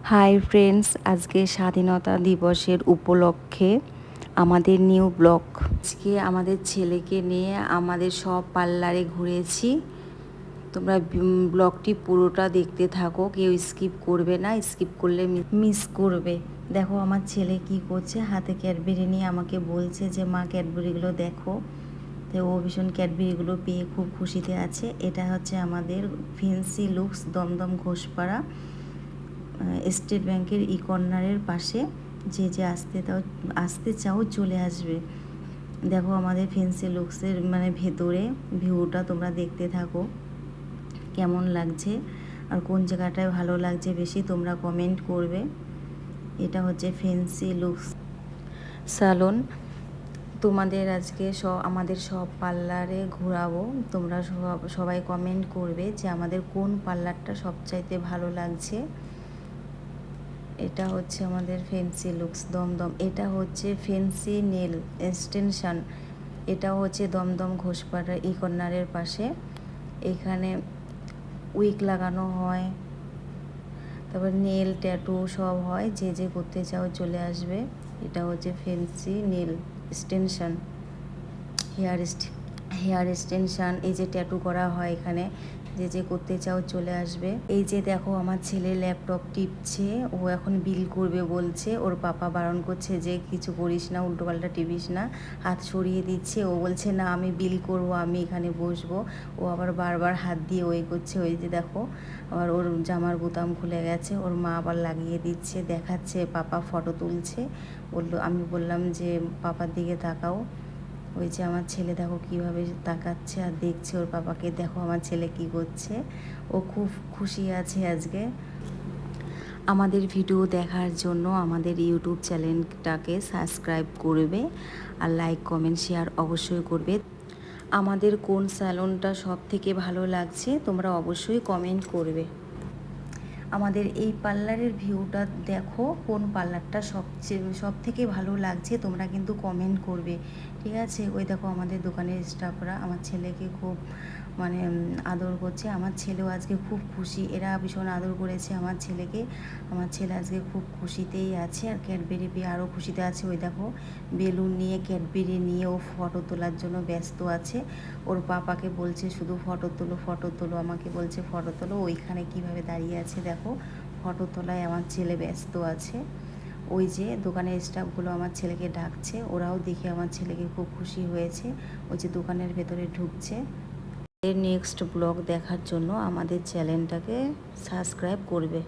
Hi friends, আজকে স্বাধীনতা দিবসের উপলক্ষে আমাদের নিউ ব্লগ। আজকে আমাদের ছেলেকে নিয়ে আমাদের সব পার্লারে ঘুরেছি। তোমরা ব্লগটি পুরোটা দেখতে থাকো, কেউ স্কিপ করবে না, স্কিপ করলে মিস করবে। দেখো আমার ছেলে কি করছে, হাতে ক্যাডবেরি নিয়ে আমাকে বলছে যে মা ক্যাডবেরিগুলো দেখো। তো ও ভীষণ ক্যাডবেরিগুলো পেয়ে খুব খুশিতে আছে। এটা হচ্ছে আমাদের fancy looks, Dumdum Ghoshpara state ব্যাংকের কর্নারের পাশে। যে আসতে চাও চলে আসবে। দেখো আমাদের ফেন্সি লুকসের ভেতরে ভিউটা তোমরা দেখতে থাকো, কেমন লাগছে আর কোন জায়গাটায় ভালো লাগছে বেশি তোমরা কমেন্ট করবে। এটা হচ্ছে ফেন্সি লুকস স্যালন। তোমাদের আজকে আমাদের সব পার্লারে ঘোরাবো। তোমরা সবাই কমেন্ট করবে যে আমাদের কোন পার্লারটা সবচাইতে ভালো লাগছে। এটা হচ্ছে আমাদের ফেন্সি লুকস দমদম। এটা হচ্ছে ফেন্সি নেল এক্সটেনশন। এটাও হচ্ছে দমদম ঘোষপাড়া কর্নারের পাশে। এখানে উইক লাগানো হয়, তারপর নেল ট্যাটু সব হয়। যে করতে চাও চলে আসবে। এটা হচ্ছে fancy nail extension, hair extension. এই যে ট্যাটু করা হয় এখানে, যে করতে চাও চলে আসবে। এই যে দেখো আমার ছেলে ল্যাপটপ টিপছে, ও এখন বিল করবে বলছে। ওর পাপা বারণ করছে যে কিছু করিস না, উল্টোপাল্টা টিপিস না, হাত সরিয়ে দিচ্ছে। ও বলছে না আমি বিল করব, আমি এখানে বসবো। ও আবার বারবার হাত দিয়ে ওই করছে। ওই যে দেখো আবার ওর জামার বোতাম খুলে গেছে, ওর মা আবার লাগিয়ে দিচ্ছে, দেখাচ্ছে। পাপা ফটো তুলছে। আমি বললাম যে পাপার দিকে তাকাও। ওই যে আমার ছেলে দেখো কিভাবে তাকাচ্ছে আর দেখছে ওর পাপাকে। দেখো আমার ছেলে কি করছে, ও খুব খুশি আছে আজকে। আমাদের ভিডিও দেখার জন্য আমাদের ইউটিউব চ্যানেলটাকে সাবস্ক্রাইব করবে আর লাইক কমেন্ট শেয়ার অবশ্যই করবে। আমাদের কোন স্যালনটা সব থেকে ভালো লাগছে তোমরা অবশ্যই কমেন্ট করবে। আমাদের এই পার্লারের ভিউটা দেখো, কোন পার্লারটা সব থেকে ভালো লাগছে তোমরা কিন্তু কমেন্ট করবে, ঠিক আছে? ওই দেখো আমাদের দোকানের স্টাফরা আমার ছেলেকে খুব আদর করছে। আমার ছেলেও আজকে খুব খুশি, এরা ভীষণ আদর করেছে আমার ছেলেকে। আমার ছেলে আজকে খুব খুশিতেই আছে আর ক্যাডবেরি পেয়ে আরও খুশিতে আছে। ওই দেখো বেলুন নিয়ে ক্যাডবেরি নিয়ে ও ফটো তোলার জন্য ব্যস্ত আছে। ওর পাপাকে বলছে শুধু ফটো তোলো ফটো তোলো, আমাকে বলছে ফটো তোলো। ওইখানে কিভাবে দাঁড়িয়ে আছে দেখো, ফটো তোলায় আমার ছেলে ব্যস্ত আছে। ওই যে দোকানের স্টাফগুলো আমার ছেলেকে ডাকছে, ওরাও দেখে আমার ছেলেকে খুব খুশি হয়েছে। ওই যে দোকানের ভেতরে ঢুকছে। এর নেক্সট ব্লগ দেখার জন্য আমাদের চ্যানেলটাকে সাবস্ক্রাইব করবে।